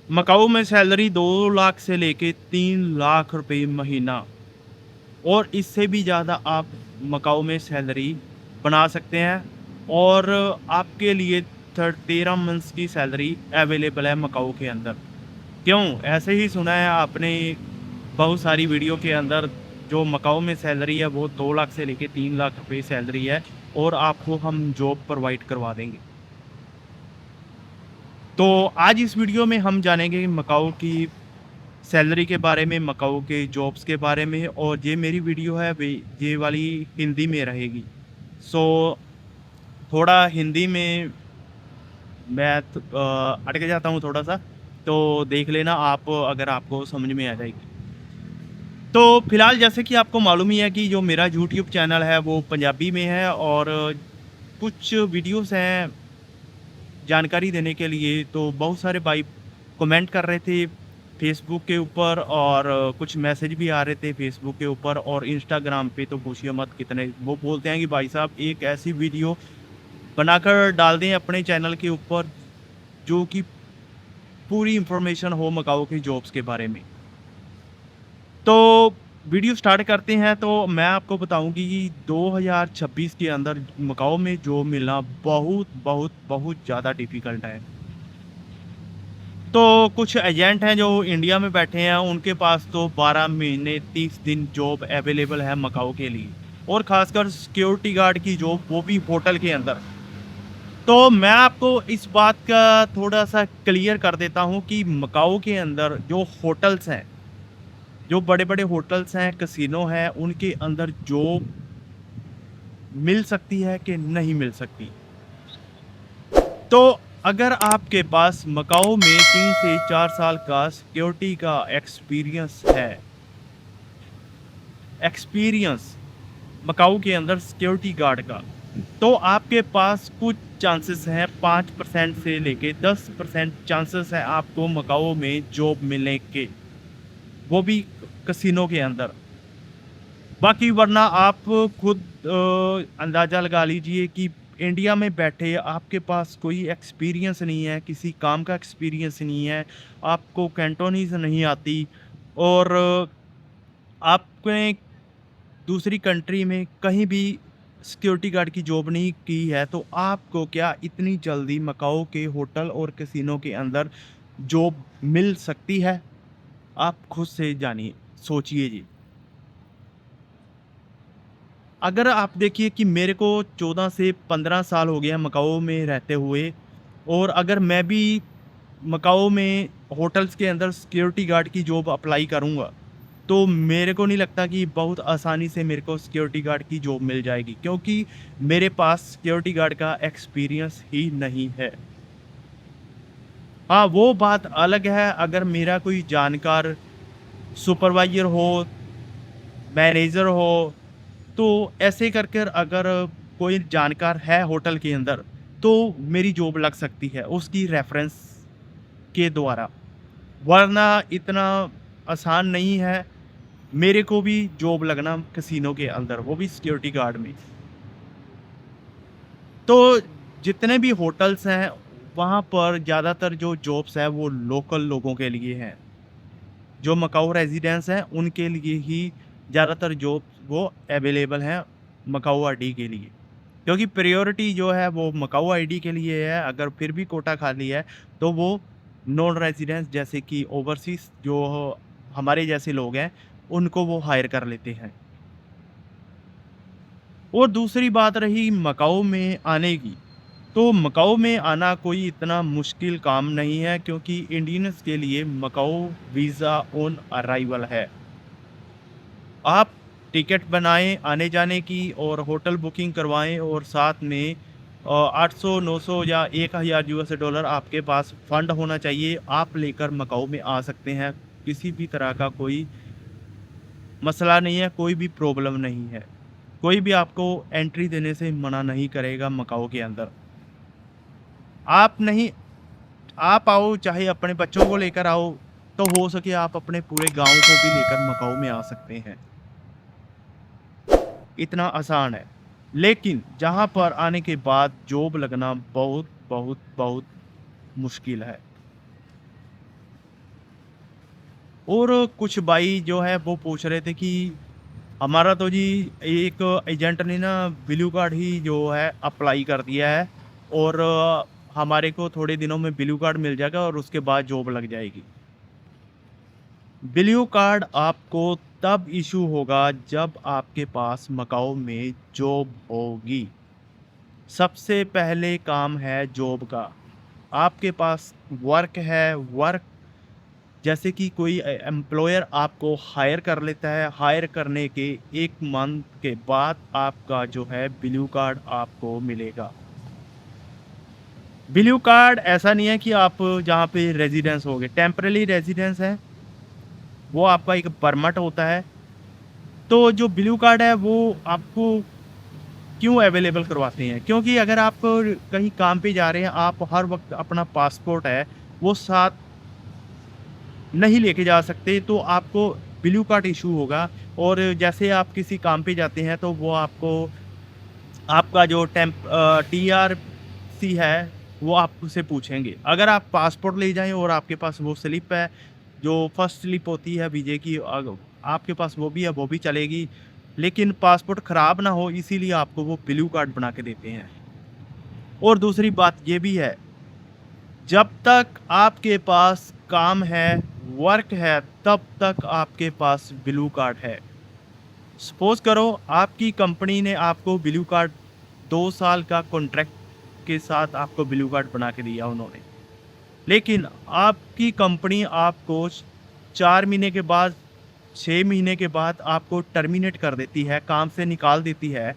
मकाऊ में सैलरी 2 लाख से लेके 3 लाख रुपए महीना और इससे भी ज़्यादा आप मकाऊ में सैलरी बना सकते हैं और आपके लिए 13 मंथ्स की सैलरी अवेलेबल है मकाऊ के अंदर। क्यों? ऐसे ही सुना है आपने बहुत सारी वीडियो के अंदर, जो मकाऊ में सैलरी है वो 2 लाख से लेके 3 लाख रुपए सैलरी है और आपको हम जॉब प्रोवाइड करवा देंगे। तो आज इस वीडियो में हम जानेंगे मकाऊ की सैलरी के बारे में, मकाऊ के जॉब्स के बारे में, और ये मेरी वीडियो है वे ये वाली हिंदी में रहेगी। सो थोड़ा हिंदी में मैं अटक जाता हूँ थोड़ा-सा, तो देख लेना आप अगर आपको समझ में आ जाएगी। तो फिलहाल जैसे कि आपको मालूम ही है कि जो मेरा यूट्यूब चैनल है वो पंजाबी में है और कुछ वीडियोज़ हैं जानकारी देने के लिए, तो बहुत सारे भाई कमेंट कर रहे थे फेसबुक के ऊपर और कुछ मैसेज भी आ रहे थे फेसबुक के ऊपर और इंस्टाग्राम पे, तो पूछिए मत कितने वो बोलते हैं कि भाई साहब एक ऐसी वीडियो बनाकर डाल दें अपने चैनल के ऊपर जो कि पूरी इंफॉर्मेशन हो मकाऊ की जॉब्स के बारे में। तो वीडियो स्टार्ट करते हैं। तो मैं आपको बताऊं कि 2026 के अंदर मकाऊ में जॉब मिलना बहुत बहुत बहुत ज़्यादा डिफ़िकल्ट है। तो कुछ एजेंट हैं जो इंडिया में बैठे हैं, उनके पास तो 12 महीने 30 दिन जॉब अवेलेबल है मकाऊ के लिए, और ख़ासकर सिक्योरिटी गार्ड की जॉब, वो भी होटल के अंदर। तो मैं आपको इस बात का थोड़ा-सा क्लियर कर देता हूँ कि मकाऊ के अंदर जो होटल्स हैं, जो बड़े-बड़े होटल्स हैं, कैसीनो हैं, उनके अंदर जॉब मिल सकती है कि नहीं मिल सकती। तो अगर आपके पास मकाऊ में 3 से 4 साल का सिक्योरिटी का एक्सपीरियंस मकाऊ के अंदर सिक्योरिटी गार्ड का, तो आपके पास कुछ चांसेस हैं, 5% से लेके 10% चांसेस हैं आपको मकाऊ में जॉब मिलने के, वो भी कैसीनो के अंदर। बाकी वरना आप खुद अंदाज़ा लगा लीजिए कि इंडिया में बैठे आपके पास कोई एक्सपीरियंस नहीं है, किसी काम का एक्सपीरियंस नहीं है, आपको कैंटोनीज़ नहीं आती और आपने दूसरी कंट्री में कहीं भी सिक्योरिटी गार्ड की जॉब नहीं की है, तो आपको क्या इतनी जल्दी मकाओ के होटल और कैसीनो के अंदर जॉब मिल सकती है? आप खुद से जानिए, सोचिए जी। अगर आप देखिए कि मेरे को 14 से 15 साल हो गए हैं मकाओ में रहते हुए, और अगर मैं भी मकाओ में होटल्स के अंदर सिक्योरिटी गार्ड की जॉब अप्लाई करूँगा, तो मेरे को नहीं लगता कि बहुत आसानी से मेरे को सिक्योरिटी गार्ड की जॉब मिल जाएगी, क्योंकि मेरे पास सिक्योरिटी गार्ड का एक्सपीरियंस ही नहीं है। हाँ, वो बात अलग है अगर मेरा कोई जानकार सुपरवाइज़र हो, मैनेजर हो, तो ऐसे कर कर अगर कोई जानकार है होटल के अंदर, तो मेरी जॉब लग सकती है उसकी रेफ़रेंस के द्वारा। वरना इतना आसान नहीं है मेरे को भी जॉब लगना कैसीनो के अंदर, वो भी सिक्योरिटी गार्ड में। तो जितने भी होटल्स हैं, वहाँ पर ज़्यादातर जो जॉब्स हैं वो लोकल लोगों के लिए हैं। जो मकाऊ रेज़िडेंट्स हैं उनके लिए ही ज़्यादातर जॉब्स वो अवेलेबल हैं मकाऊ आईडी के लिए। क्योंकि प्रायोरिटी जो है वो मकाऊ आईडी के लिए है, अगर फिर भी कोटा खाली है तो वो नॉन रेज़िडेंट्स जैसे कि ओवरसीज़ जो हमारे जैसे लोग हैं, उनको वो हायर कर लेते हैं। और दूसरी बात रही मकाऊ में आने की, तो मकाऊ में आना कोई इतना मुश्किल काम नहीं है, क्योंकि इंडियंस के लिए मकाऊ वीज़ा ऑन अराइवल है। आप टिकट बनाएँ आने-जाने की और होटल बुकिंग करवाएँ और साथ में 800, 900 या 1000 यूएस डॉलर आपके पास फंड होना चाहिए। आप लेकर मकाऊ में आ सकते हैं। किसी भी तरह का कोई मसला नहीं है, कोई भी प्रॉब्लम नहीं है। कोई भी आपको एंट्री देने से मना नहीं करेगा मकाऊ के अंदर। आप नहीं आप आओ, चाहे अपने बच्चों को लेकर आओ, तो हो सके आप अपने पूरे गाँव को भी लेकर मकाऊ में आ सकते हैं। इतना आसान है। लेकिन जहाँ पर आने के बाद जॉब लगना बहुत, बहुत, बहुत मुश्किल है। और कुछ भाई जो है वो पूछ रहे थे कि हमारा तो जी एक एजेंट ने ना ब्लू कार्ड ही जो है अप्लाई कर दिया है और हमारे को थोड़े दिनों में ब्लू कार्ड मिल जाएगा और उसके बाद जॉब लग जाएगी। ब्लू कार्ड आपको तब इशू होगा जब आपके पास मकाओ में जॉब होगी। सबसे पहले काम है जॉब का। आपके पास वर्क है, वर्क जैसे कि कोई एम्प्लॉयर आपको हायर कर लेता है, हायर करने के 1 मंथ के बाद आपका जो है ब्लू कार्ड आपको मिलेगा। ब्लू कार्ड ऐसा नहीं है कि आप जहाँ पे रेज़िडेंस होगे, टेम्परेरी रेज़िडेंस है, वो आपका एक परमिट होता है। तो जो ब्लू कार्ड है वो आपको क्यों अवेलेबल करवाते हैं? क्योंकि अगर आप कहीं काम पे जा रहे हैं, आप हर वक़्त अपना पासपोर्ट है, वो साथ नहीं लेके जा सकते, तो आपको ब्लू कार्ड इश्यू होगा और जैसे आप किसी काम पे जाते हैं, तो वो आपको आपका जो टीआरसी है, वो आपसे पूछेंगे। अगर आप पासपोर्ट ले जाएँ और आपके पास वो स्लिप है, जो फर्स्ट स्लिप होती है वीज़े की आपके पास वो भी है, वो भी चलेगी। लेकिन पासपोर्ट खराब ना हो इसीलिए आपको वो ब्लू कार्ड बना के देते हैं। और दूसरी बात ये भी है, जब तक आपके पास काम है, वर्क है, तब तक आपके पास ब्लू कार्ड है। सपोज़ करो आपकी कंपनी ने आपको ब्लू कार्ड 2 साल का कॉन्ट्रैक्ट के साथ आपको ब्लू कार्ड बना के दिया उन्होंने। लेकिन आपकी कंपनी आपको 4 महीने के बाद, 6 महीने के बाद आपको टर्मिनेट कर देती है, काम से निकाल देती है,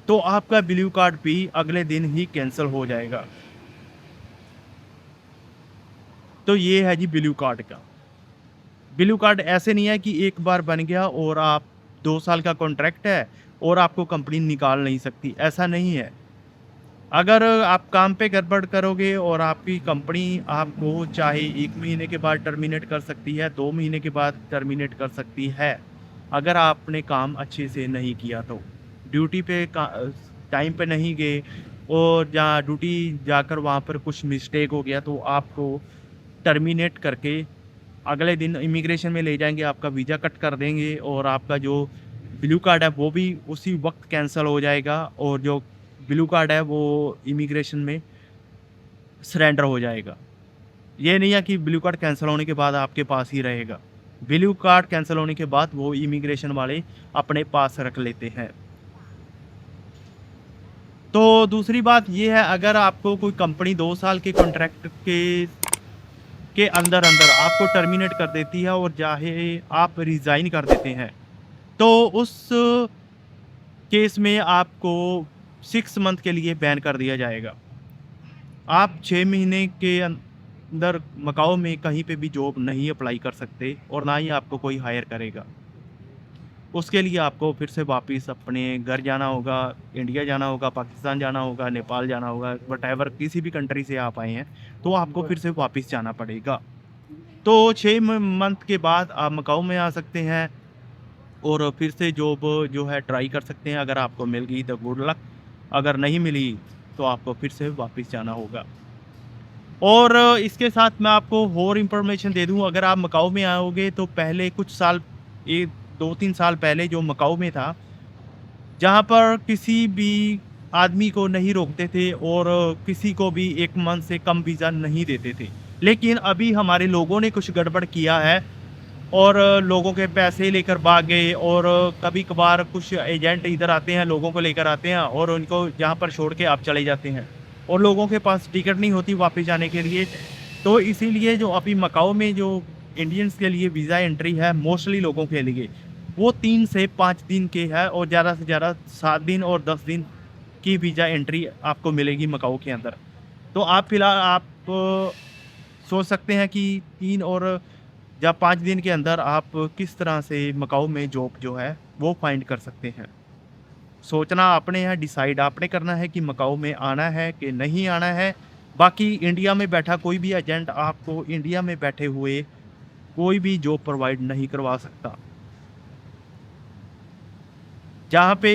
तो आपका ब्लू कार्ड भी अगले दिन ही कैंसल हो जाएगा। तो ये है जी ब्लू कार्ड का। ब्लू कार्ड ऐसे नहीं है कि एक बार बन गया और आप 2 साल का कॉन्ट्रैक्ट है और आपको कंपनी निकाल नहीं सकती, ऐसा नहीं है। अगर आप काम पे गड़बड़ करोगे और आपकी कंपनी आपको चाहे 1 महीने के बाद टर्मिनेट कर सकती है, 2 महीने के बाद टर्मिनेट कर सकती है, अगर आपने काम अच्छे से नहीं किया तो। ड्यूटी पे टाइम पे नहीं गए और जहाँ ड्यूटी जाकर वहाँ पर कुछ मिस्टेक हो गया तो आपको टर्मिनेट करके अगले दिन इमिग्रेशन में ले जाएँगे, आपका वीज़ा कट कर देंगे और आपका जो ब्लू कार्ड है वो भी उसी वक़्त कैंसल हो जाएगा और जो ब्लू कार्ड है वो इमिग्रेशन में सरेंडर हो जाएगा। ये नहीं है कि ब्लू कार्ड कैंसल होने के बाद आपके पास ही रहेगा। ब्लू कार्ड कैंसल होने के बाद वो इमिग्रेशन वाले अपने पास रख लेते हैं। तो दूसरी बात ये है अगर आपको कोई कंपनी 2 साल के कॉन्ट्रैक्ट के अंदर-अंदर आपको टर्मिनेट कर देती है और चाहे आप रिज़ाइन कर देते हैं, तो उस केस में आपको 6 मंथ के लिए बैन कर दिया जाएगा। आप 6 महीने के अंदर मकाओ में कहीं पे भी जॉब नहीं अप्लाई कर सकते और ना ही आपको कोई हायर करेगा। उसके लिए आपको फिर से वापस अपने घर जाना होगा, इंडिया जाना होगा, पाकिस्तान जाना होगा, नेपाल जाना होगा, व्हाटएवर किसी भी कंट्री से आप आए हैं, तो आपको फिर से वापस जाना पड़ेगा। तो 6 मंथ के बाद आप मकाओ में आ सकते हैं और फिर से जॉब जो है ट्राई कर सकते हैं। अगर आपको मिल गई तो गुड लक, अगर नहीं मिली तो आपको फिर से वापस जाना होगा। और इसके साथ मैं आपको और इन्फॉर्मेशन दे दूँ, अगर आप मकाओ में आओगे तो पहले कुछ साल, ये 2-3 साल पहले जो मकाओ में था, जहाँ पर किसी भी आदमी को नहीं रोकते थे और किसी को भी 1 मंथ से कम वीज़ा नहीं देते थे। लेकिन अभी हमारे लोगों ने कुछ गड़बड़ किया है और लोगों के पैसे लेकर भाग गए और कभी-कभार कुछ एजेंट इधर आते हैं, लोगों को लेकर आते हैं और उनको जहाँ पर छोड़ के आप चले जाते हैं और लोगों के पास टिकट नहीं होती वापस जाने के लिए। तो इसीलिए जो अभी मकाओ में जो इंडियंस के लिए वीज़ा एंट्री है मोस्टली लोगों के लिए, वो 3 से 5 दिन की है और ज़्यादा से ज़्यादा 7 दिन और 10 दिन की वीज़ा एंट्री आपको मिलेगी मकाओ के अंदर। तो आप फिलहाल आप सोच सकते हैं कि 3 और या 5 दिन के अंदर आप किस तरह से मकाओ में जॉब जो है वो फाइंड कर सकते हैं। सोचना आपने है, डिसाइड आपने करना है कि मकाओ में आना है कि नहीं आना है। बाकी इंडिया में बैठा कोई भी एजेंट आपको इंडिया में बैठे हुए कोई भी जॉब प्रोवाइड नहीं करवा सकता। जहाँ पे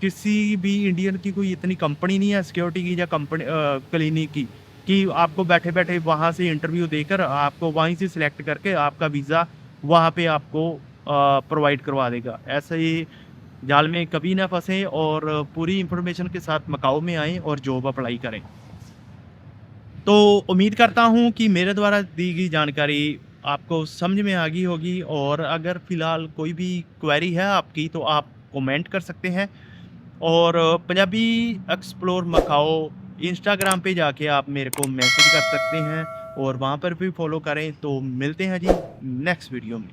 किसी भी इंडियन की कोई इतनी कंपनी नहीं है सिक्योरिटी की या क्लिनिक की, कि आपको बैठे-बैठे वहाँ से इंटरव्यू देकर आपको वहीं से सिलेक्ट करके आपका वीज़ा वहाँ पे आपको प्रोवाइड करवा देगा। ऐसे ही जाल में कभी ना फँसें और पूरी इन्फॉर्मेशन के साथ मकाओ में आएँ और जॉब अप्लाई करें। तो उम्मीद करता हूँ कि मेरे द्वारा दी गई जानकारी आपको समझ में आ गई होगी, और अगर फ़िलहाल कोई भी क्वेरी है आपकी तो आप कमेंट कर सकते हैं। और पंजाबी एक्सप्लोर मकाओ इंस्टाग्राम पे जाके आप मेरे को मैसेज कर सकते हैं और वहाँ पर भी फॉलो करें। तो मिलते हैं जी नेक्स्ट वीडियो में।